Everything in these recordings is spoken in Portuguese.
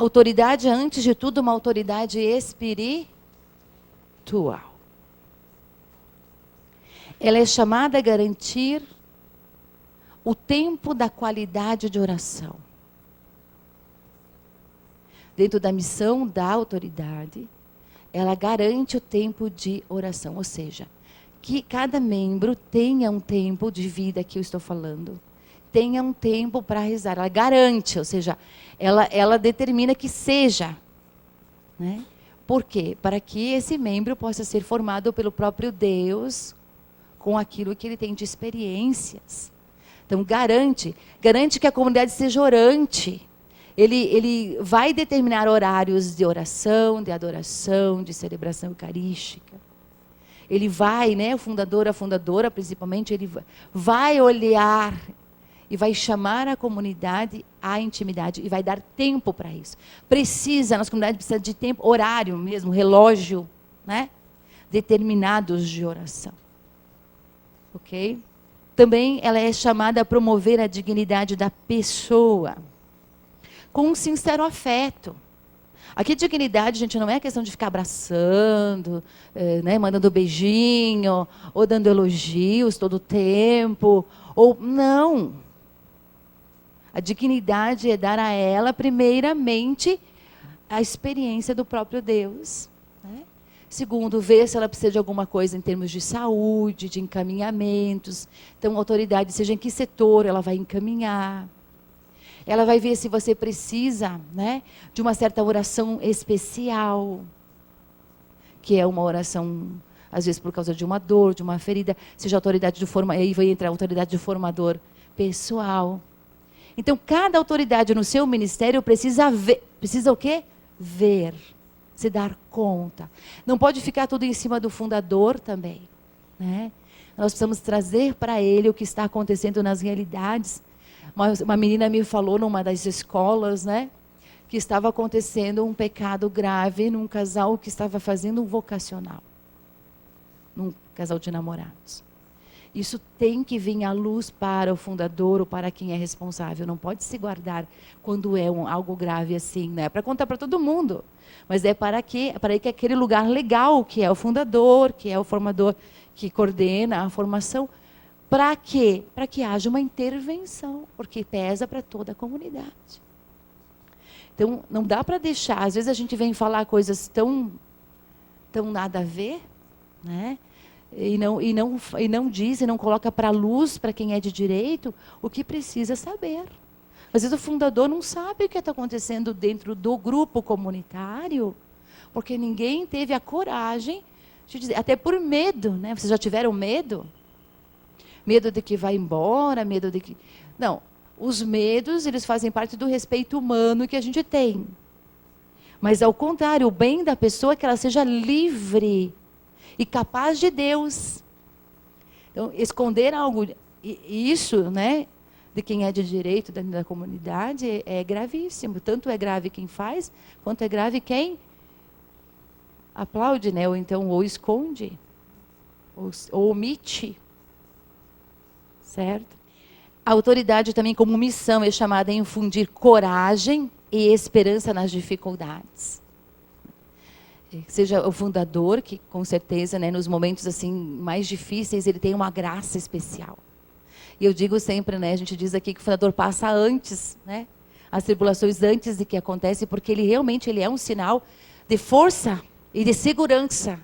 autoridade, antes de tudo, uma autoridade espiritual. Ela é chamada a garantir o tempo da qualidade de oração. Dentro da missão da autoridade, ela garante o tempo de oração. Ou seja, que cada membro tenha um tempo de vida que eu estou falando. Tenha um tempo para rezar. Ela garante, ou seja, ela determina que seja. Né? Por quê? Para que esse membro possa ser formado pelo próprio Deus com aquilo que ele tem de experiências. Então, garante que a comunidade seja orante. Ele vai determinar horários de oração, de adoração, de celebração eucarística. Ele vai, né, o fundador, a fundadora, principalmente, ele vai olhar e vai chamar a comunidade à intimidade e vai dar tempo para isso. A nossa comunidade precisa de tempo, horário mesmo, relógio, né, determinados de oração. Ok? Também ela é chamada a promover a dignidade da pessoa, com um sincero afeto. Aqui dignidade, gente, não é questão de ficar abraçando, né, mandando beijinho, ou dando elogios todo o tempo, ou não. A dignidade é dar a ela, primeiramente, a experiência do próprio Deus. Né? Segundo, ver se ela precisa de alguma coisa em termos de saúde, de encaminhamentos. Então, a autoridade, seja em que setor, ela vai encaminhar. Ela vai ver se você precisa, né, de uma certa oração especial, que é uma oração, às vezes por causa de uma dor, de uma ferida, seja autoridade de formador, aí vai entrar a autoridade de formador pessoal. Então, cada autoridade no seu ministério precisa ver, precisa o quê? Ver, se dar conta. Não pode ficar tudo em cima do fundador também, né? Nós precisamos trazer para ele o que está acontecendo nas realidades. Uma menina me falou numa das escolas, né, que estava acontecendo um pecado grave num casal que estava fazendo um vocacional. Num casal de namorados. Isso tem que vir à luz para o fundador ou para quem é responsável. Não pode se guardar quando é algo grave assim. Não é para contar para todo mundo. Mas é para que aquele lugar legal, que é o fundador, que é o formador, que coordena a formação, para quê? Para que haja uma intervenção, porque pesa para toda a comunidade. Então, não dá para deixar. Às vezes a gente vem falar coisas tão nada a ver, né? E não diz, e não coloca para a luz, para quem é de direito, o que precisa saber. Às vezes o fundador não sabe o que está acontecendo dentro do grupo comunitário, porque ninguém teve a coragem de dizer, até por medo, né? Vocês já tiveram medo? Medo de que vai embora, medo de que... Não, os medos, eles fazem parte do respeito humano que a gente tem. Mas, ao contrário, o bem da pessoa é que ela seja livre e capaz de Deus. Então, esconder algo, isso, né, de quem é de direito da comunidade, é gravíssimo. Tanto é grave quem faz, quanto é grave quem aplaude, né, ou então ou esconde, ou omite. Certo? A autoridade também, como missão, é chamada a infundir coragem e esperança nas dificuldades. Seja o fundador, que com certeza, né, nos momentos assim mais difíceis, ele tem uma graça especial. E eu digo sempre, né, a gente diz aqui que o fundador passa antes, né, as tribulações antes de que acontece, porque ele realmente é um sinal de força e de segurança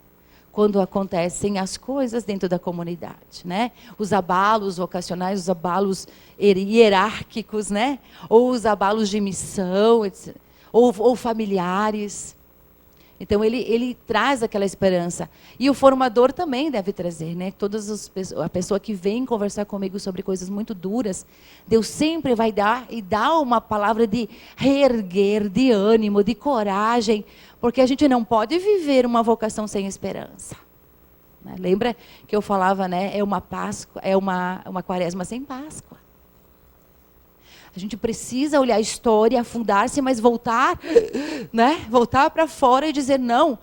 quando acontecem as coisas dentro da comunidade, né? Os abalos vocacionais, os abalos hierárquicos, né? Ou os abalos de missão, etc. ou familiares. Então, ele traz aquela esperança. E o formador também deve trazer, né? A pessoa que vem conversar comigo sobre coisas muito duras, Deus sempre vai dar uma palavra de reerguer, de ânimo, de coragem, porque a gente não pode viver uma vocação sem esperança. Né? Lembra que eu falava, né? É uma Páscoa, é uma quaresma sem Páscoa. A gente precisa olhar a história, afundar-se, mas voltar, né? Voltar para fora e dizer, não,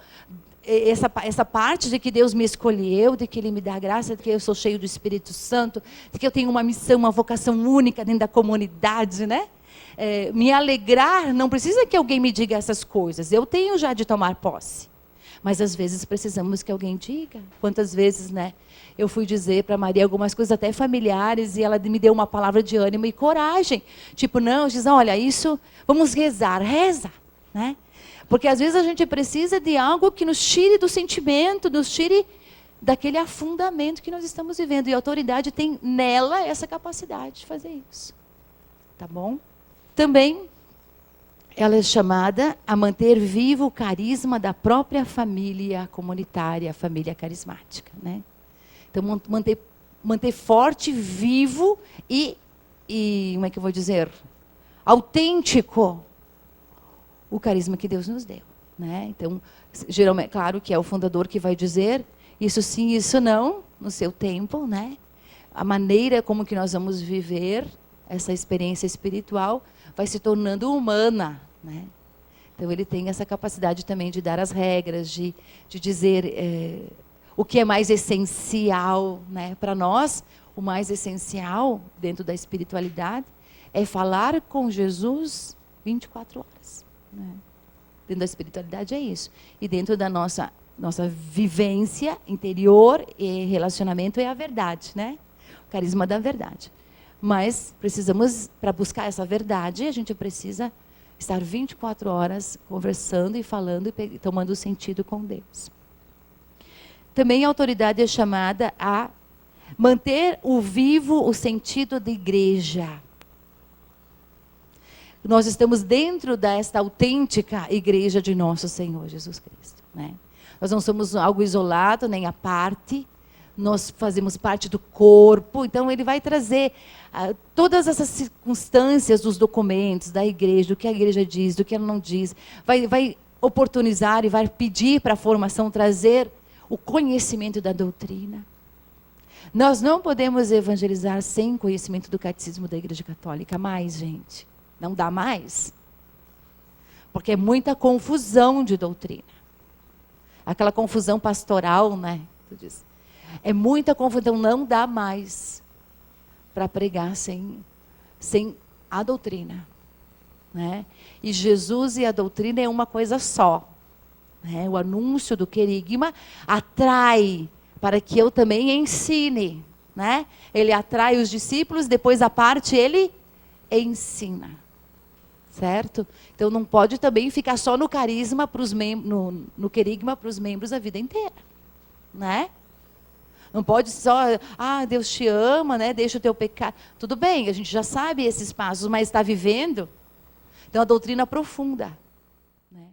essa parte de que Deus me escolheu, de que Ele me dá graça, de que eu sou cheio do Espírito Santo, de que eu tenho uma missão, uma vocação única dentro da comunidade, né? me alegrar, não precisa que alguém me diga essas coisas. Eu tenho já de tomar posse. Mas às vezes precisamos que alguém diga. Quantas vezes, né? Eu fui dizer para Maria algumas coisas até familiares e ela me deu uma palavra de ânimo e coragem. Tipo, não, diz, olha, isso, vamos rezar, reza, né? Porque às vezes a gente precisa de algo que nos tire do sentimento, nos tire daquele afundamento que nós estamos vivendo. E a autoridade tem nela essa capacidade de fazer isso. Tá bom? Também ela é chamada a manter vivo o carisma da própria família comunitária, a família carismática, né? Então, manter forte, vivo e, como é que eu vou dizer, autêntico o carisma que Deus nos deu, né? Então, geralmente, claro que é o fundador que vai dizer isso sim, isso não, no seu tempo, né? A maneira como que nós vamos viver essa experiência espiritual vai se tornando humana, né? Então, ele tem essa capacidade também de dar as regras, de dizer o que é mais essencial, né? Para nós, o mais essencial dentro da espiritualidade é falar com Jesus 24 horas. Né? Dentro da espiritualidade é isso. E dentro da nossa vivência interior e relacionamento é a verdade, né? O carisma da verdade. Mas precisamos, para buscar essa verdade, a gente precisa estar 24 horas conversando e falando e tomando sentido com Deus. Também a autoridade é chamada a manter vivo o sentido de igreja. Nós estamos dentro desta autêntica igreja de nosso Senhor Jesus Cristo, né? Nós não somos algo isolado, nem à parte. Nós fazemos parte do corpo. Então, ele vai trazer todas essas circunstâncias dos documentos da igreja, do que a igreja diz, do que ela não diz. Vai oportunizar e vai pedir para a formação trazer o conhecimento da doutrina. Nós não podemos evangelizar sem conhecimento do catecismo da Igreja Católica. Mais, gente. Não dá mais. Porque é muita confusão de doutrina. Aquela confusão pastoral, né? É muita confusão, não dá mais para pregar sem a doutrina. Né? E Jesus e a doutrina é uma coisa só. Né? O anúncio do querigma atrai para que eu também ensine. Né? Ele atrai os discípulos, depois a parte ele ensina. Certo? Então não pode também ficar só no carisma para os no querigma para os membros a vida inteira. Né? Não pode só, Deus te ama, né? Deixa o teu pecado. Tudo bem, a gente já sabe esses passos, mas está vivendo. Então a doutrina aprofunda. Né?